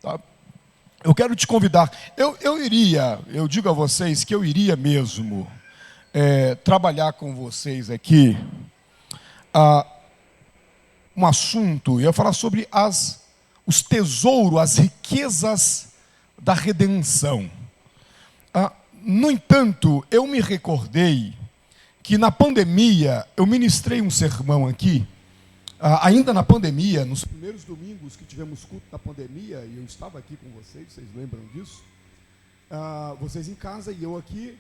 tá? Eu quero te convidar. Eu digo a vocês que eu iria mesmo trabalhar com vocês aqui um assunto, eu ia falar sobre os tesouros, as riquezas da redenção. No entanto, eu me recordei que na pandemia, eu ministrei um sermão aqui, ainda na pandemia, nos primeiros domingos que tivemos culto na pandemia, e eu estava aqui com vocês lembram disso? Vocês em casa e eu aqui,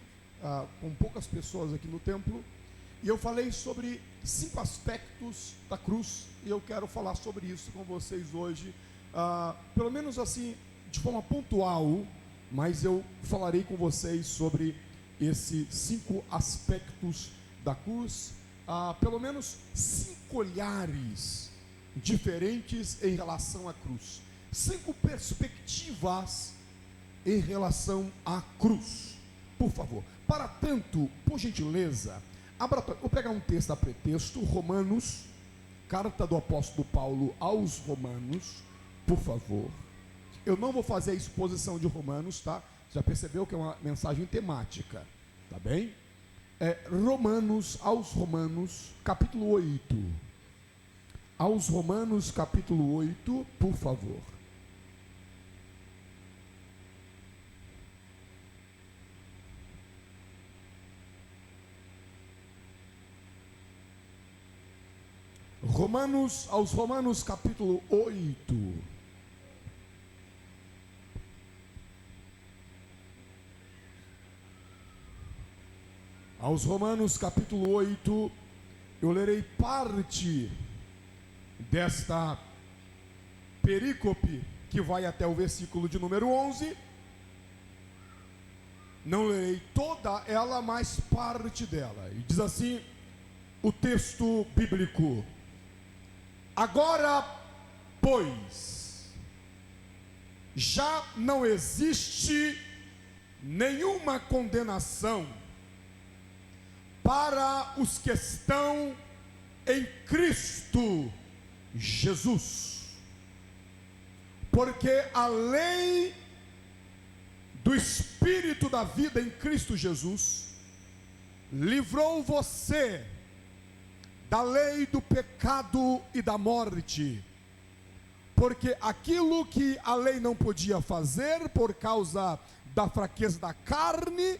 com poucas pessoas aqui no templo, e eu falei sobre 5 aspectos da cruz, e eu quero falar sobre isso com vocês hoje, pelo menos assim, de forma pontual, mas eu falarei com vocês sobre esses 5 aspectos da cruz, pelo menos 5 olhares diferentes em relação à cruz, 5 perspectivas em relação à cruz. Por favor, para tanto, por gentileza, vou pegar um texto a pretexto, Romanos, carta do apóstolo Paulo aos Romanos, por favor. Eu não vou fazer a exposição de Romanos, tá? Já percebeu que é uma mensagem temática, tá bem? Aos Romanos, capítulo 8. Aos Romanos, capítulo 8, por favor. Aos Romanos, capítulo 8. Aos Romanos, capítulo 8, eu lerei parte desta perícope que vai até o versículo de número 11. Não lerei toda ela, mas parte dela. E diz assim o texto bíblico: agora, pois, já não existe nenhuma condenação para os que estão em Cristo Jesus, porque a lei do Espírito da vida em Cristo Jesus livrou você da lei do pecado e da morte, porque aquilo que a lei não podia fazer por causa da fraqueza da carne,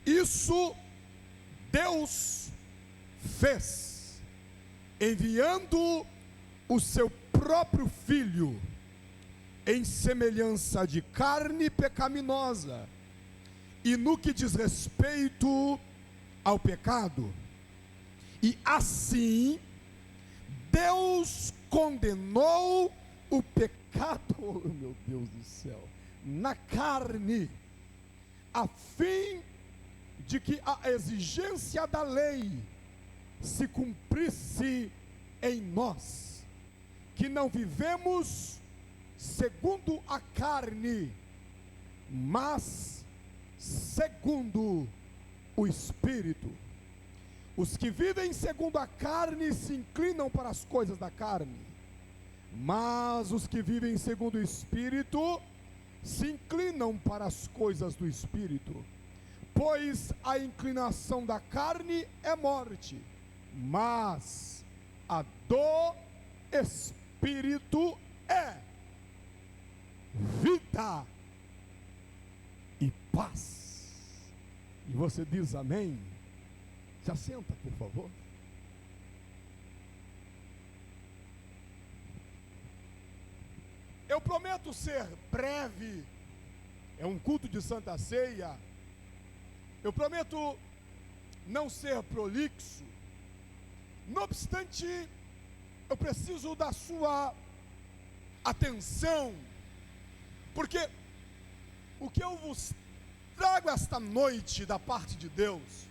isso Deus fez, enviando o seu próprio Filho em semelhança de carne pecaminosa, e no que diz respeito ao pecado, e assim Deus condenou o pecado, oh meu Deus do céu, na carne, a fim de que a exigência da lei se cumprisse em nós, que não vivemos segundo a carne, mas segundo o Espírito. Os que vivem segundo a carne se inclinam para as coisas da carne, mas os que vivem segundo o Espírito se inclinam para as coisas do Espírito. Pois a inclinação da carne é morte, mas a do Espírito é vida e paz. E você diz amém? Se assenta, por favor. Eu prometo ser breve, é um culto de Santa Ceia. Eu prometo não ser prolixo. Não obstante, eu preciso da sua atenção, porque o que eu vos trago esta noite da parte de Deus,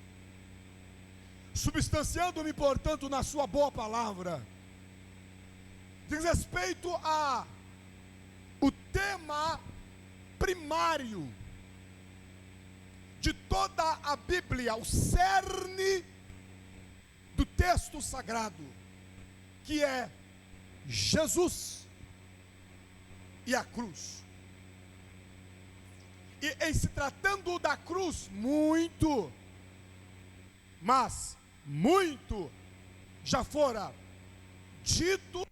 substanciando-me, portanto, na sua boa palavra, diz respeito a o tema primário de toda a Bíblia, o cerne do texto sagrado, que é Jesus. e a cruz. E em se tratando da cruz, muito, mas muito já fora dito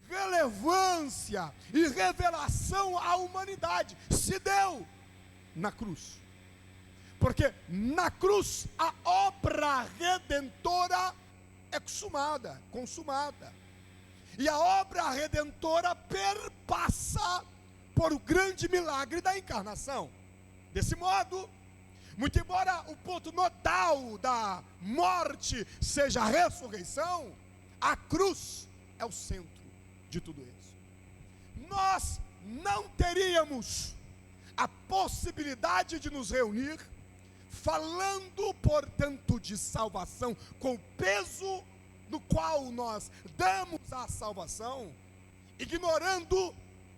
relevância e revelação à humanidade se deu na cruz. Porque na cruz a obra redentora é consumada. E a obra redentora perpassa por o grande milagre da encarnação. Desse modo, muito embora o ponto nodal da morte seja a ressurreição, a cruz é o centro de tudo isso. Nós não teríamos a possibilidade de nos reunir falando, portanto, de salvação, com o peso no qual nós damos a salvação, ignorando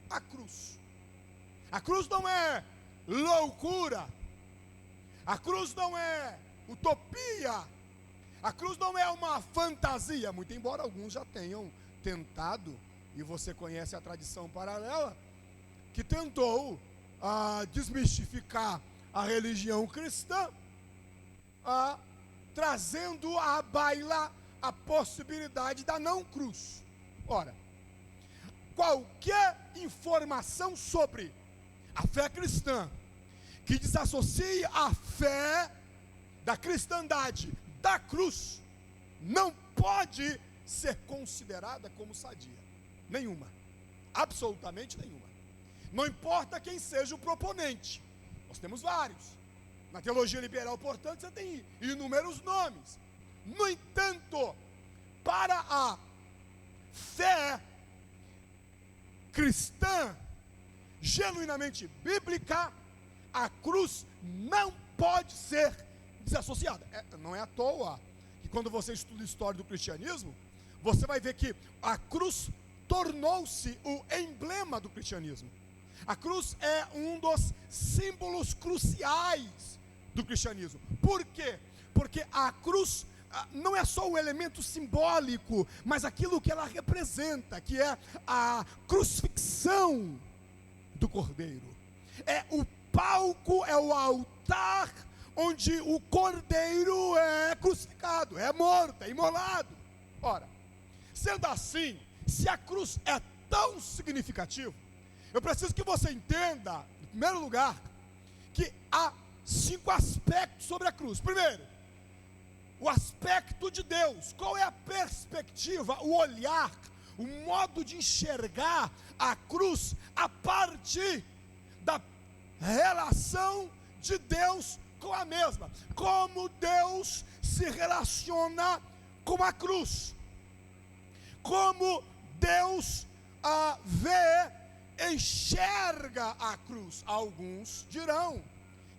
a cruz. A cruz não é loucura, a cruz não é utopia, a cruz não é uma fantasia, muito embora alguns já tenham tentado, e você conhece a tradição paralela, que tentou desmistificar a religião cristã, trazendo à baila a possibilidade da não cruz. Ora, qualquer informação sobre a fé cristã que desassocie a fé da cristandade da cruz não pode ser considerada como sadia. Nenhuma, absolutamente nenhuma. Não importa quem seja o proponente, nós temos vários. Na teologia liberal, portanto, você tem inúmeros nomes. No entanto, para a fé cristã genuinamente bíblica, a cruz não pode ser desassociada. Não é à toa que quando você estuda a história do cristianismo, você vai ver que a cruz tornou-se o emblema do cristianismo. A cruz é um dos símbolos cruciais do cristianismo. Por quê? Porque a cruz não é só o elemento simbólico, mas aquilo que ela representa, que é a crucifixão do Cordeiro. É o palco, é o altar onde o Cordeiro é crucificado, é morto, é imolado. Ora, sendo assim, se a cruz é tão significativa, eu preciso que você entenda, em primeiro lugar, que há 5 aspectos sobre a cruz. Primeiro, o aspecto de Deus. Qual é a perspectiva, o olhar, o modo de enxergar a cruz a partir da relação de Deus com a mesma? Como Deus se relaciona com a cruz? Como Deus enxerga a cruz? Alguns dirão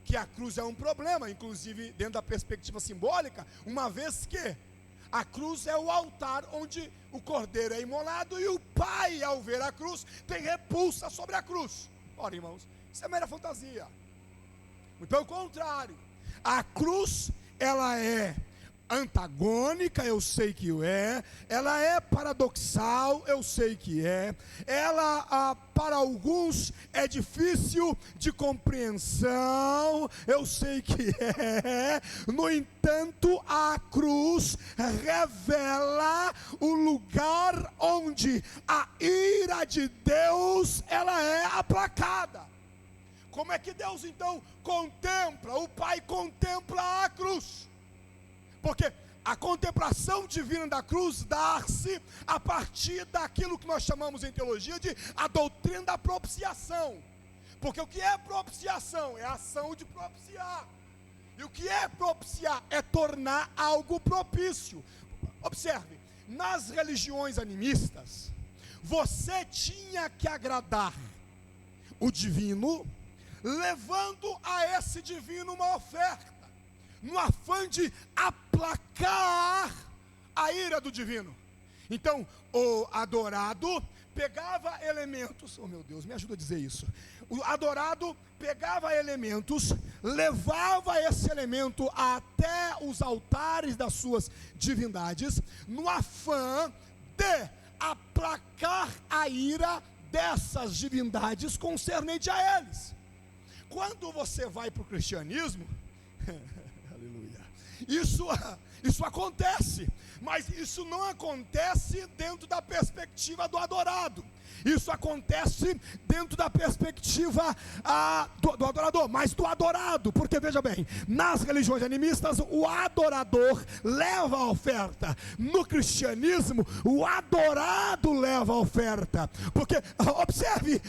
que a cruz é um problema, inclusive dentro da perspectiva simbólica, uma vez que a cruz é o altar onde o cordeiro é imolado e o pai, ao ver a cruz, tem repulsa sobre a cruz. Ora, irmãos, isso é mera fantasia. Muito pelo contrário, a cruz, ela é antagônica, eu sei que é. Ela é paradoxal, eu sei que é. Ela, para alguns, é difícil de compreensão, eu sei que é. No entanto, a cruz revela o lugar onde a ira de Deus, ela é aplacada. Como é que Deus então contempla? O Pai contempla a cruz. Porque a contemplação divina da cruz dá-se a partir daquilo que nós chamamos em teologia de a doutrina da propiciação. Porque o que é propiciação? É a ação de propiciar. E o que é propiciar? É tornar algo propício. Observe, nas religiões animistas, você tinha que agradar o divino, levando a esse divino uma oferta, no afã de aplacar a ira do divino. Então, o adorado pegava elementos, oh meu Deus, me ajuda a dizer isso. O adorado pegava elementos, levava esse elemento até os altares das suas divindades, no afã de aplacar a ira dessas divindades concernente a eles. Quando você vai para o cristianismo, aleluia, isso acontece, mas isso não acontece dentro da perspectiva do adorado. Isso acontece dentro da perspectiva do adorador, mas do adorado, porque veja bem, nas religiões animistas o adorador leva a oferta, no cristianismo o adorado leva a oferta, porque observe,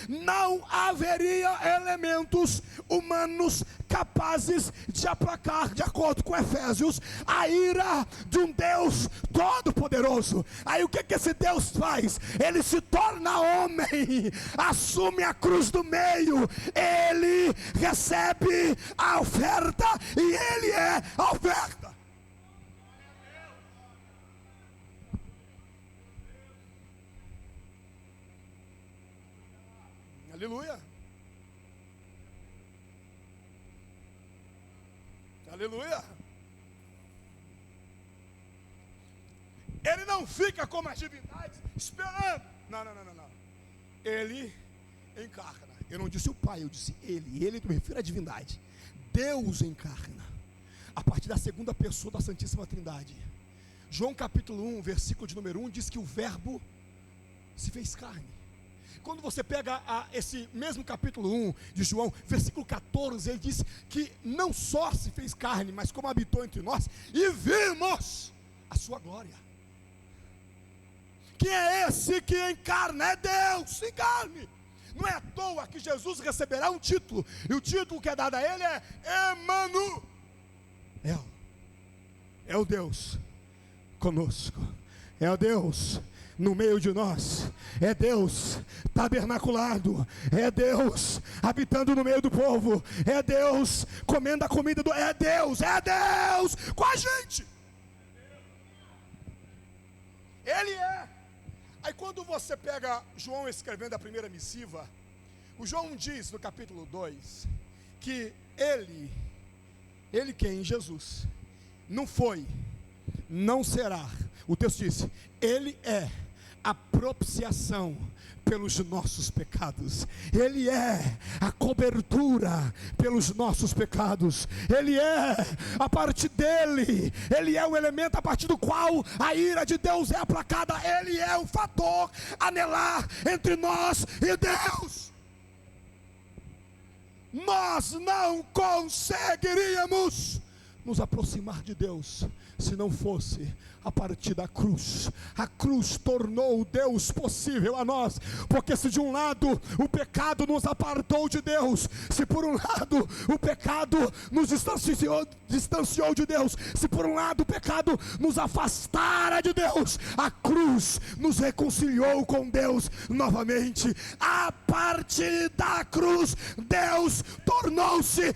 não haveria elementos humanos capazes de aplacar, de acordo com Efésios, a ira de um Deus todo-poderoso. Aí o que esse Deus faz? Ele se torna homem, assume a cruz do meio, ele recebe a oferta e ele é a oferta. Aleluia. Aleluia. Ele não fica como as divindades esperando. Não. Ele encarna. Eu não disse o Pai, eu disse ele. Ele, me refiro à divindade. Deus encarna a partir da segunda pessoa da Santíssima Trindade. João capítulo 1, versículo de número 1 diz que o verbo se fez carne. Quando você pega esse mesmo capítulo 1 de João, versículo 14, ele diz que não só se fez carne, mas como habitou entre nós, e vimos a sua glória. Quem é esse que encarna? É Deus, encarne. Não é à toa que Jesus receberá um título, e o título que é dado a ele é Emanuel. É o Deus conosco, é o Deus no meio de nós, é Deus tabernaculado, é Deus habitando no meio do povo, é Deus comendo a comida é Deus com a gente. Ele é. Aí quando você pega João escrevendo a primeira missiva, o João diz no capítulo 2 que ele quem? Jesus, não foi, não será, o texto diz, ele é a propiciação pelos nossos pecados, ele é a cobertura pelos nossos pecados, ele é, a partir dele, ele é o elemento a partir do qual a ira de Deus é aplacada, ele é o fator anelar entre nós e Deus. Nós não conseguiríamos nos aproximar de Deus se não fosse a partir da cruz. A cruz tornou Deus possível a nós, porque se de um lado o pecado nos apartou de Deus, se por um lado o pecado nos distanciou de Deus, se por um lado o pecado nos afastara de Deus, a cruz nos reconciliou com Deus novamente. A partir da cruz Deus tornou-se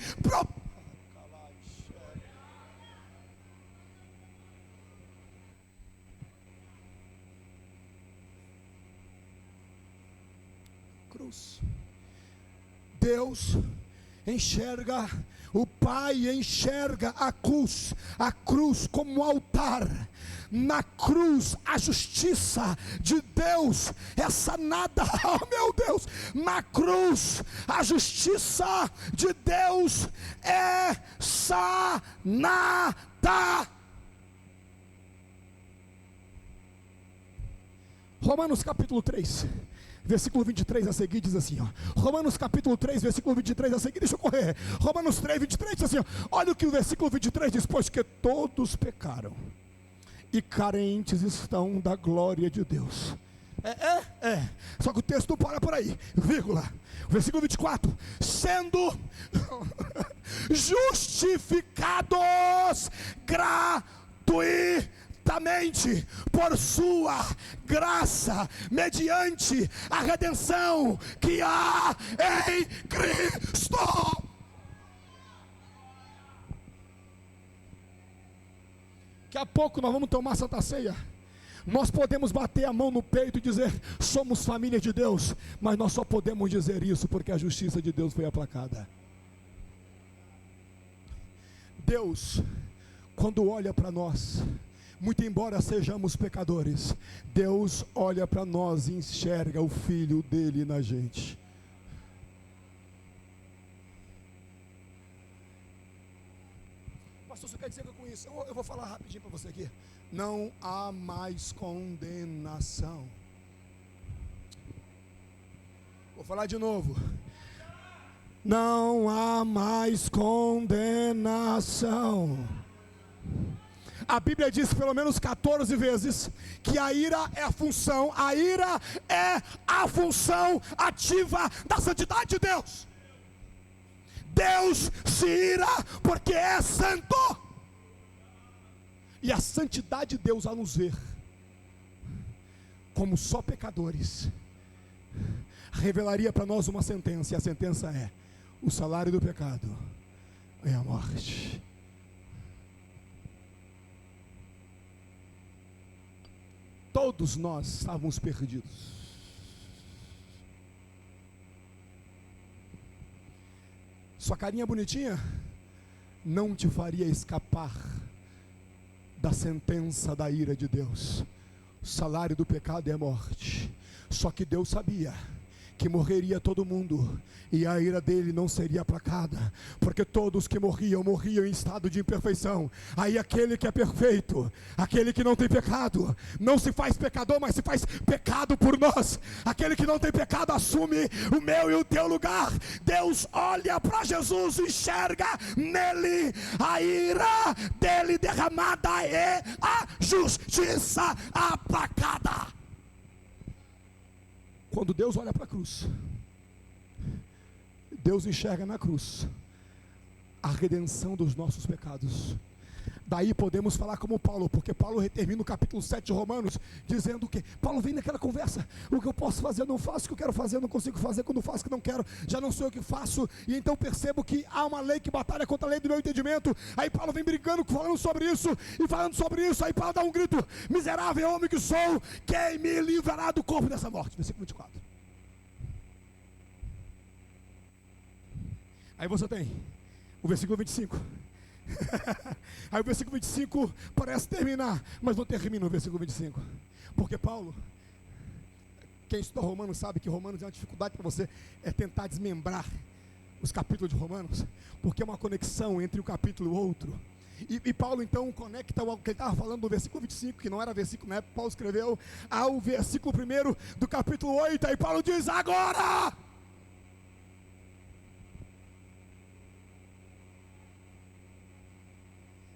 cruz. Deus enxerga, o Pai enxerga a cruz como altar. Na cruz a justiça de Deus é sanada. Oh meu Deus, na cruz a justiça de Deus é sanada. Romanos capítulo 3, versículo 23 a seguir diz assim, ó. Romanos capítulo 3, versículo 23 a seguir, deixa eu correr. Romanos 3, 23 diz assim, ó. Olha o que o versículo 23 diz: pois que todos pecaram e carentes estão da glória de Deus. Só que o texto não para por aí, vírgula. Versículo 24: sendo justificados gratuitamente por sua graça, mediante a redenção que há em Cristo. Daqui a pouco nós vamos tomar Santa Ceia. Nós podemos bater a mão no peito e dizer: somos família de Deus, mas nós só podemos dizer isso porque a justiça de Deus foi aplacada. Deus, quando olha para nós, muito embora sejamos pecadores, Deus olha para nós e enxerga o Filho dele na gente. Pastor, você quer dizer que com isso? Eu vou falar rapidinho para você aqui. Não há mais condenação. Vou falar de novo. Não há mais condenação. A Bíblia diz pelo menos 14 vezes que a ira é a função ativa da santidade de Deus. Deus se ira porque é santo. E a santidade de Deus, a nos ver como só pecadores, revelaria para nós uma sentença. E a sentença é: o salário do pecado é a morte. Todos nós estávamos perdidos. Sua carinha bonitinha não te faria escapar da sentença da ira de Deus. O salário do pecado é a morte. Só que Deus sabia que morreria todo mundo, e a ira dele não seria aplacada, porque todos que morriam em estado de imperfeição. Aí aquele que é perfeito, aquele que não tem pecado, não se faz pecador, mas se faz pecado por nós. Aquele que não tem pecado assume o meu e o teu lugar. Deus olha para Jesus, enxerga nele a ira dele derramada e a justiça aplacada. Quando Deus olha para a cruz, Deus enxerga na cruz a redenção dos nossos pecados. Daí podemos falar como Paulo, porque Paulo termina o capítulo 7 de Romanos dizendo que Paulo vem naquela conversa: o que eu posso fazer eu não faço, o que eu quero fazer eu não consigo fazer, quando faço o que não quero, já não sou eu que faço. E então percebo que há uma lei que batalha contra a lei do meu entendimento. Aí Paulo vem brigando, falando sobre isso, aí Paulo dá um grito: miserável homem que sou, quem me livrará do corpo dessa morte? Versículo 24. Aí você tem o versículo 25. Aí o versículo 25 parece terminar, mas não termina o versículo 25, porque Paulo, quem estuda Romanos sabe que Romanos é uma dificuldade para você tentar desmembrar os capítulos de Romanos, porque é uma conexão entre um capítulo e outro. E Paulo então conecta o que ele estava falando no versículo 25, que não era versículo na época, Paulo escreveu, ao versículo 1 do capítulo 8. Aí Paulo diz: agora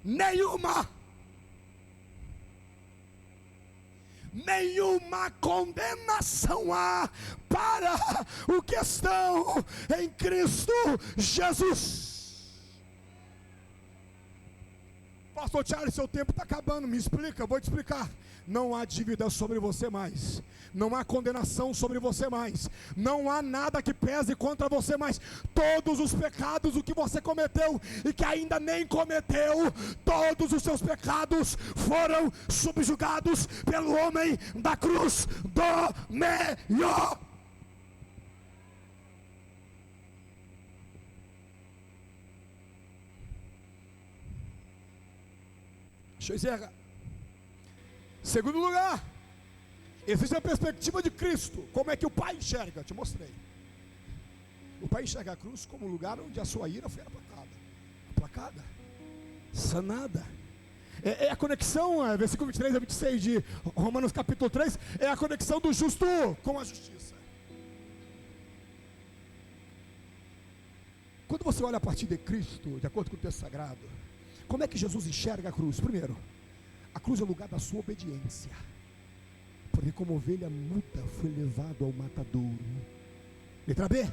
nenhuma condenação há para o que estão em Cristo Jesus. Pastor Charles, seu tempo está acabando, me explica, eu vou te explicar. Não há dívida sobre você mais, não há condenação sobre você mais, não há nada que pese contra você mais. Todos os pecados, o que você cometeu e que ainda nem cometeu, todos os seus pecados foram subjugados pelo homem da cruz do meio. Deixa eu encerrar. Segundo lugar, existe a perspectiva de Cristo. Como é que o Pai enxerga? Te mostrei. O Pai enxerga a cruz como um lugar onde a sua ira foi aplacada, sanada. É a conexão, versículo 23 a 26 de Romanos capítulo 3, é a conexão do justo com a justiça. Quando você olha a partir de Cristo, de acordo com o texto sagrado, como é que Jesus enxerga a cruz? Primeiro, a cruz é o lugar da sua obediência, porque como ovelha muda foi levado ao matadouro. Letra B,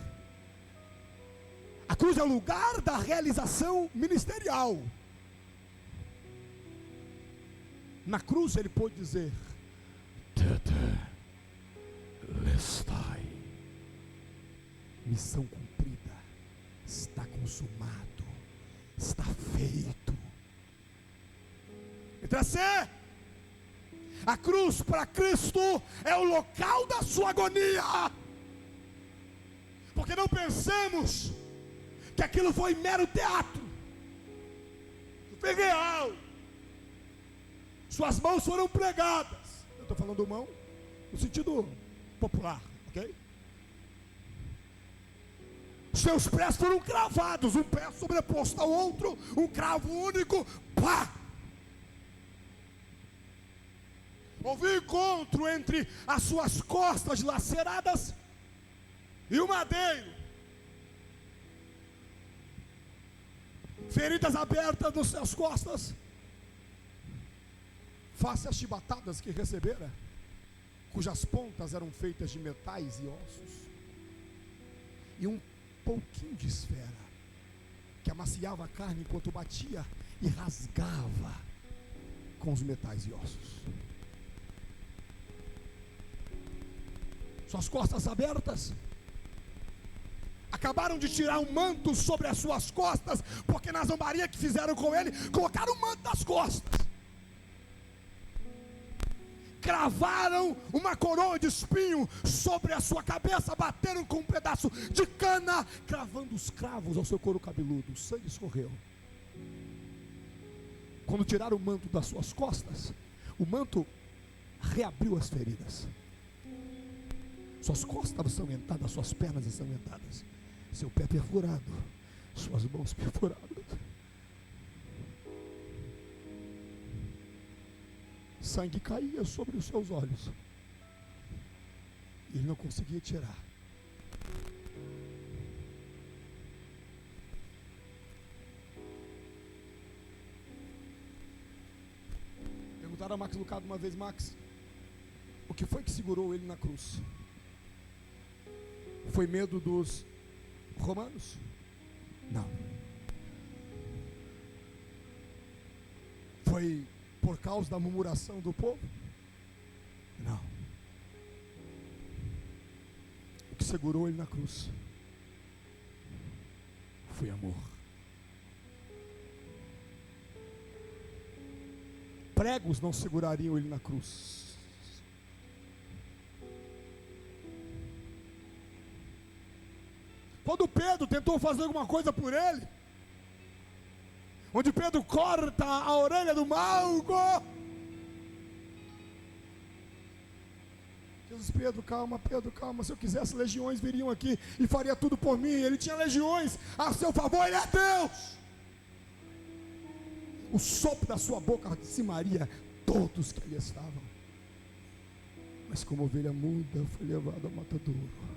a cruz é o lugar da realização ministerial. Na cruz ele pôde dizer: Tetelestai, missão cumprida, está consumado, está feito. Letra C, a cruz para Cristo é o local da sua agonia, porque não pensemos que aquilo foi mero teatro, foi real. Suas mãos foram pregadas. Eu estou falando mão no sentido popular, ok? Seus pés foram cravados, um pé sobreposto ao outro, um cravo único, pá! Houve encontro entre as suas costas laceradas e o madeiro, feridas abertas nas suas costas, face às chibatadas que recebera, cujas pontas eram feitas de metais e ossos, e um pouquinho de esfera que amaciava a carne enquanto batia e rasgava com os metais e ossos. Suas costas abertas, acabaram de tirar um manto sobre as suas costas, porque na zombaria que fizeram com ele, colocaram o manto nas costas, cravaram uma coroa de espinho sobre a sua cabeça, bateram com um pedaço de cana, cravando os cravos ao seu couro cabeludo. O sangue escorreu. Quando tiraram o manto das suas costas, o manto reabriu as feridas. Suas costas estavam sanguentadas, suas pernas ensanguentadas, seu pé perfurado, suas mãos perfuradas. Sangue caía sobre os seus olhos. Ele não conseguia tirar. Perguntaram a Max Lucado uma vez: Max, o que foi que segurou ele na cruz? Foi medo dos romanos? Não. Foi por causa da murmuração do povo? Não. O que segurou ele na cruz foi amor. Pregos não segurariam ele na cruz. Quando Pedro tentou fazer alguma coisa por ele, onde Pedro corta a orelha do Malco, Jesus: Pedro, calma, se eu quisesse, legiões viriam aqui e faria tudo por mim. Ele tinha legiões a seu favor, ele é Deus. O sopro da sua boca dizimaria todos que ali estavam. Mas como ovelha muda, foi levado ao matadouro.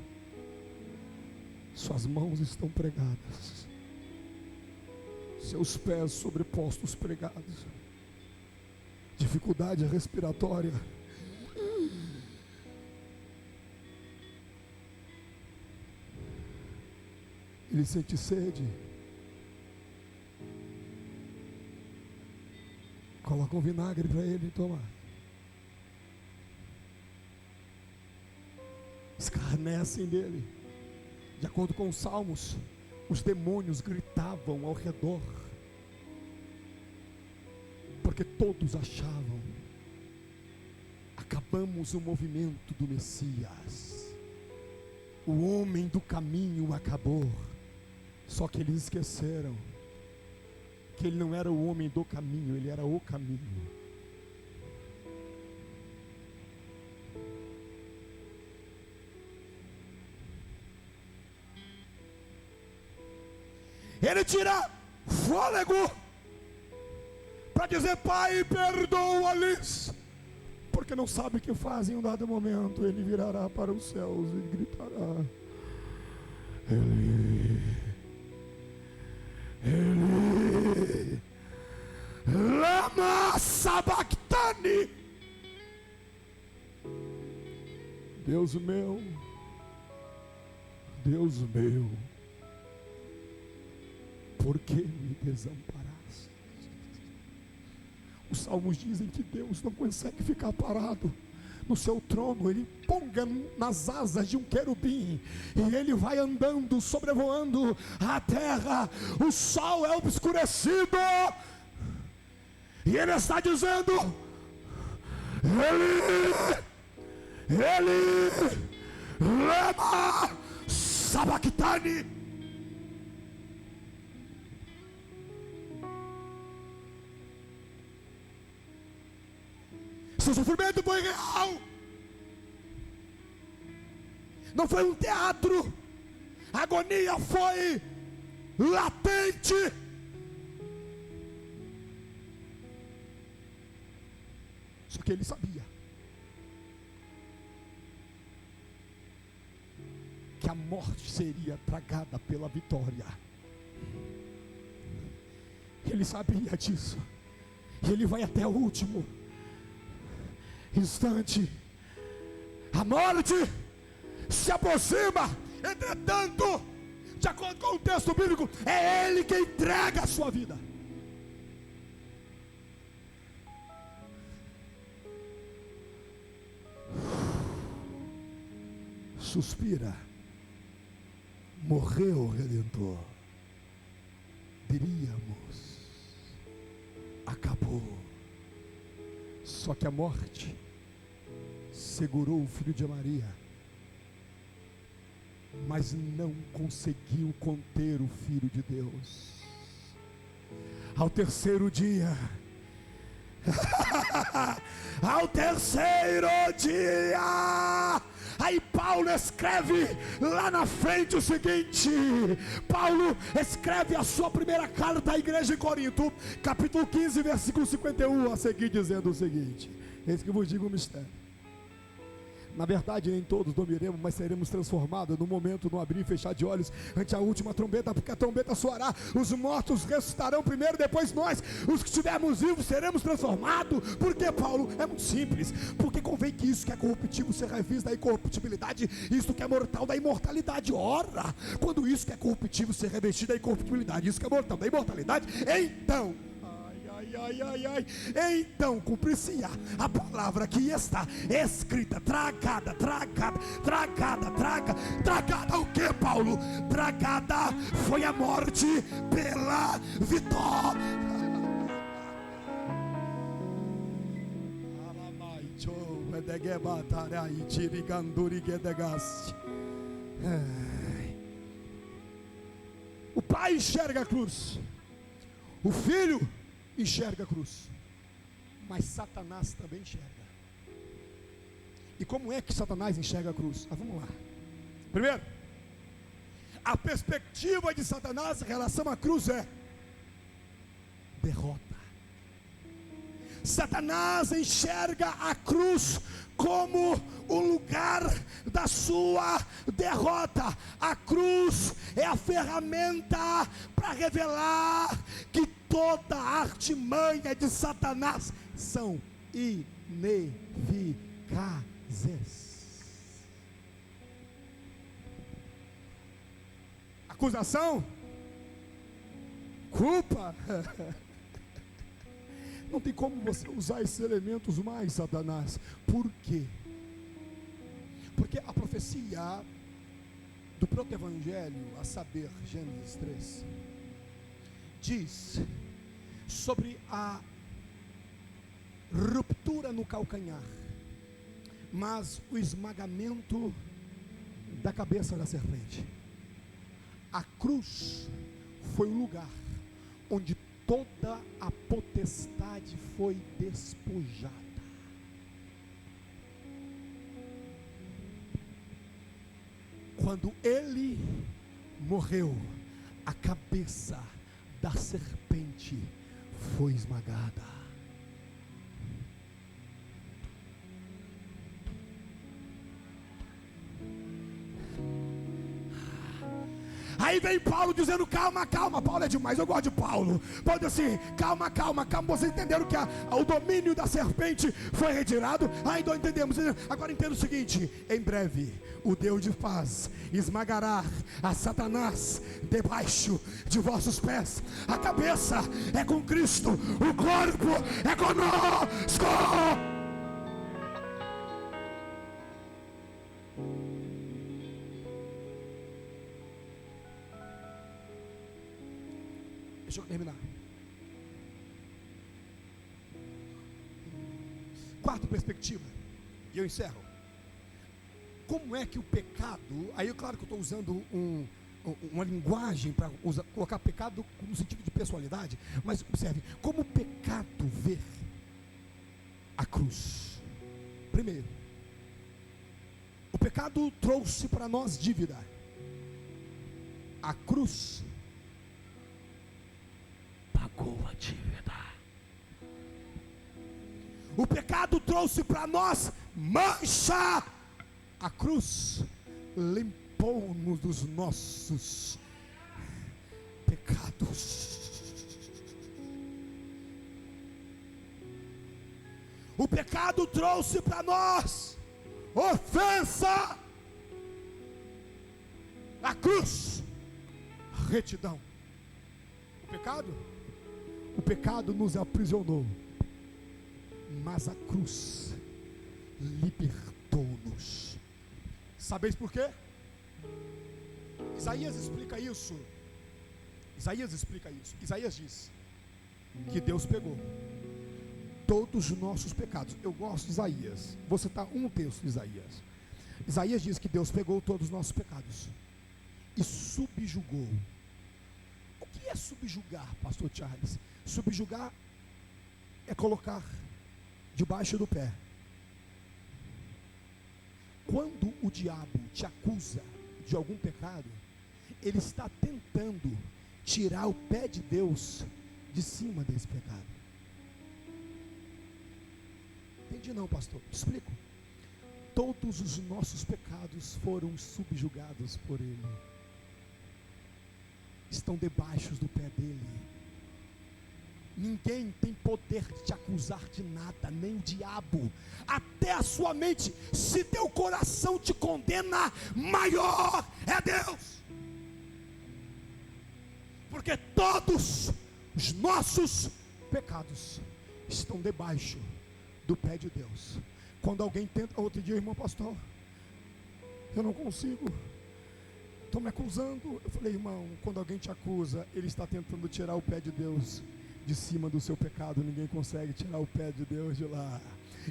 Suas mãos estão pregadas, seus pés sobrepostos pregados, dificuldade respiratória, ele sente sede, coloca um vinagre para ele tomar, escarnecem dele. De acordo com os salmos, os demônios gritavam ao redor, porque todos achavam: acabamos o movimento do Messias, o homem do caminho acabou. Só que eles esqueceram que ele não era o homem do caminho, ele era o caminho. Ele tira fôlego para dizer: Pai, perdoa-lhes, porque não sabe o que fazem. Em um dado momento ele virará para os céus e gritará: Eli, Deus meu, por que me desamparaste? Os salmos dizem que Deus não consegue ficar parado no seu trono. Ele ponga nas asas de um querubim e ele vai andando, sobrevoando a terra. O sol é obscurecido e ele está dizendo: Ele lema sabachthani. Seu sofrimento foi real, não foi um teatro. A agonia foi latente. Só que ele sabia que a morte seria tragada pela vitória. Ele sabia disso, e ele vai até o último instante. A morte se aproxima. Entretanto, de acordo com o texto bíblico, é Ele quem entrega a sua vida. Suspira. Morreu o Redentor. Diríamos, acabou. Só que a morte segurou o filho de Maria, mas não conseguiu conter o Filho de Deus. Ao terceiro dia, ao terceiro dia, aí Paulo escreve lá na frente o seguinte. Paulo escreve a sua primeira carta à igreja em Corinto, capítulo 15, versículo 51, a seguir, dizendo o seguinte: eis que vos digo um mistério. Na verdade, nem todos dormiremos, mas seremos transformados no momento, no abrir e fechar de olhos, ante a última trombeta, porque a trombeta soará, os mortos ressuscitarão primeiro, depois nós, os que estivermos vivos, seremos transformados. Por que, Paulo? É muito simples, porque convém que isso que é corruptível seja revisto da incorruptibilidade, isso que é mortal da imortalidade. Ora, quando isso que é corruptível ser revestido da incorruptibilidade, isso que é mortal da imortalidade, então, então cumprir-se-á a palavra que está escrita: tragada o que, Paulo? Tragada foi a morte pela vitória. O pai enxerga a cruz, o filho enxerga a cruz, mas Satanás também enxerga. E como é que Satanás enxerga a cruz? Vamos lá. Primeiro, a perspectiva de Satanás em relação à cruz é derrota. Satanás enxerga a cruz como o lugar da sua derrota. A cruz é a ferramenta para revelar que toda a artimanha de Satanás são ineficazes. Acusação, culpa. Não tem como você usar esses elementos mais, Satanás. Por quê? Porque a profecia do proto-evangelho, a saber, Gênesis 3, diz sobre a ruptura no calcanhar, mas o esmagamento da cabeça da serpente. A cruz foi o lugar onde toda a potestade foi despojada. Quando ele morreu, a cabeça da serpente foi esmagada. A Aí vem Paulo dizendo: calma, calma, Paulo é demais, eu gosto de Paulo. Paulo diz assim: calma, calma, calma. Vocês entenderam que o domínio da serpente foi retirado? Então entendemos. Agora entenda o seguinte: em breve o Deus de paz esmagará a Satanás debaixo de vossos pés. A cabeça é com Cristo, o corpo é conosco. Deixa eu terminar. Quarta perspectiva, e eu encerro. Como é que o pecado, aí é claro que eu estou usando uma linguagem para colocar pecado no sentido de pessoalidade, mas observe, como o pecado vê a cruz. Primeiro, o pecado trouxe para nós dívida. A cruz pagou a dívida. O pecado trouxe para nós mancha. A cruz limpou-nos dos nossos pecados. O pecado trouxe para nós ofensa. A cruz, retidão. O pecado nos aprisionou, mas a cruz libertou-nos. Sabeis por quê? Isaías explica isso. Isaías diz que Deus pegou todos os nossos pecados. Eu gosto de Isaías. Vou citar um texto de Isaías. Isaías diz que Deus pegou todos os nossos pecados e subjugou. O que é subjugar, pastor Charles? Subjugar é colocar debaixo do pé. Quando o diabo te acusa de algum pecado, ele está tentando tirar o pé de Deus de cima desse pecado. Entendi não, pastor? Te explico. Todos os nossos pecados foram subjugados por Ele. Estão debaixo do pé dele. Ninguém tem poder de te acusar de nada, nem o diabo. Até a sua mente, se teu coração te condena, maior é Deus. Porque todos os nossos pecados estão debaixo do pé de Deus. Quando alguém tenta, outro dia, irmão pastor, eu não consigo, estão me acusando. Eu falei, irmão, quando alguém te acusa, ele está tentando tirar o pé de Deus de cima do seu pecado. Ninguém consegue tirar o pé de Deus de lá.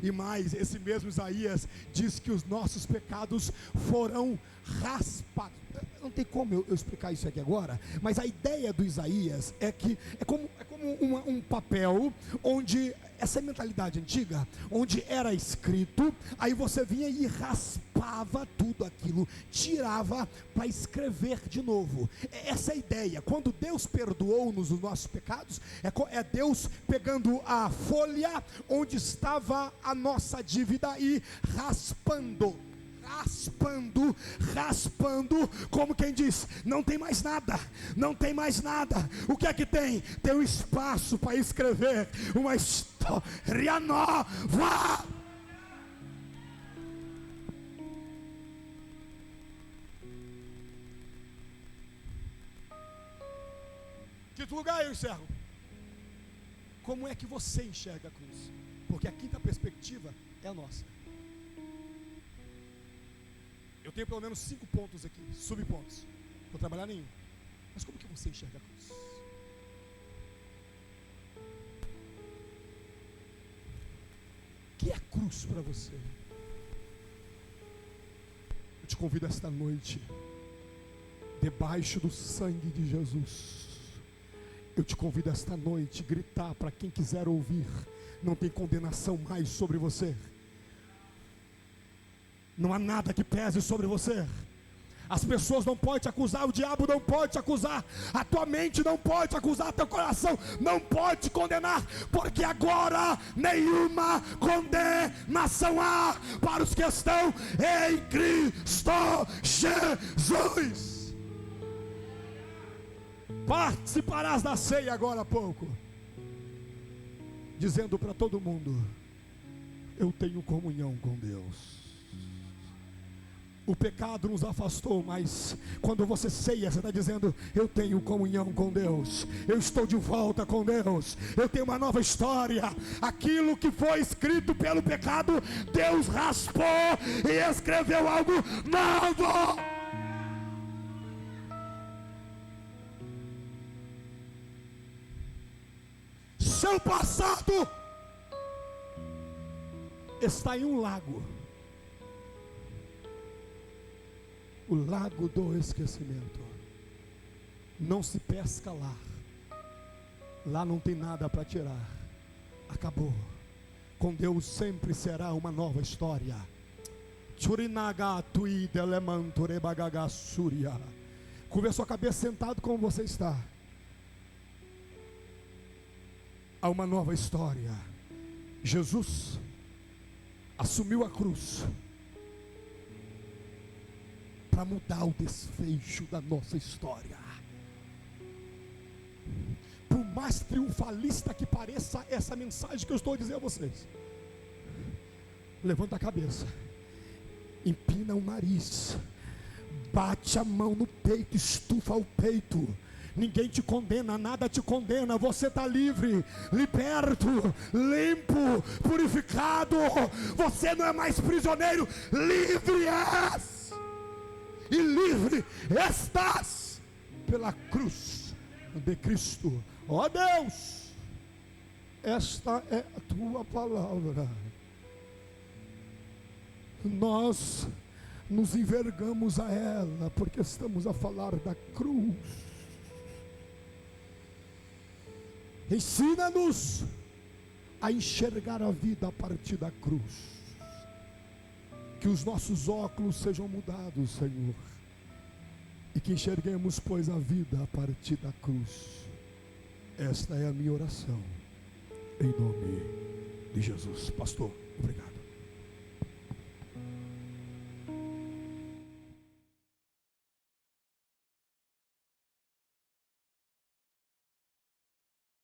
E mais, esse mesmo Isaías diz que os nossos pecados foram raspados. Não tem como eu explicar isso aqui agora, mas a ideia do Isaías é que é como um papel onde essa mentalidade antiga, onde era escrito, aí você vinha e raspava tudo aquilo, tirava para escrever de novo. Essa é a ideia. Quando Deus perdoou-nos os nossos pecados, é Deus pegando a folha onde estava a nossa dívida e raspando, como quem diz, não tem mais nada, não tem mais nada. O que é que tem? Tem um espaço para escrever uma história nova. Quinto lugar, eu encerro. Como é que você enxerga a cruz? Porque a quinta perspectiva é a nossa. Eu tenho pelo menos 5 pontos aqui, subpontos. Não vou trabalhar nenhum. Mas como que você enxerga a cruz? O que é a cruz para você? Eu te convido esta noite, debaixo do sangue de Jesus. Eu te convido esta noite, gritar para quem quiser ouvir. Não tem condenação mais sobre você. Não há nada que pese sobre você. As pessoas não podem te acusar, o diabo não pode te acusar, a tua mente não pode te acusar, teu coração não pode te condenar, porque agora nenhuma condenação há para os que estão em Cristo Jesus. Participarás da ceia agora há pouco, dizendo para todo mundo: eu tenho comunhão com Deus. O pecado nos afastou, mas quando você ceia, você está dizendo: eu tenho comunhão com Deus, eu estou de volta com Deus, eu tenho uma nova história. Aquilo que foi escrito pelo pecado, Deus raspou e escreveu algo novo. Seu passado está em um lago, o lago do esquecimento. Não se pesca lá, lá não tem nada para tirar, acabou. Com Deus sempre será uma nova história. Curva a sua cabeça sentado como você está. Há uma nova história. Jesus assumiu a cruz para mudar o desfecho da nossa história. Por mais triunfalista que pareça essa mensagem que eu estou a dizer a vocês, levanta a cabeça, empina o nariz, bate a mão no peito, estufa o peito. Ninguém te condena, nada te condena. Você está livre, liberto, limpo, purificado. Você não é mais prisioneiro, livre és. E livre estás pela cruz de Cristo. Ó Deus, esta é a tua palavra. Nós nos envergamos a ela, porque estamos a falar da cruz. Ensina-nos a enxergar a vida a partir da cruz. Que os nossos óculos sejam mudados, Senhor, e que enxerguemos, pois, a vida a partir da cruz. Esta é a minha oração, em nome de Jesus. Pastor, obrigado.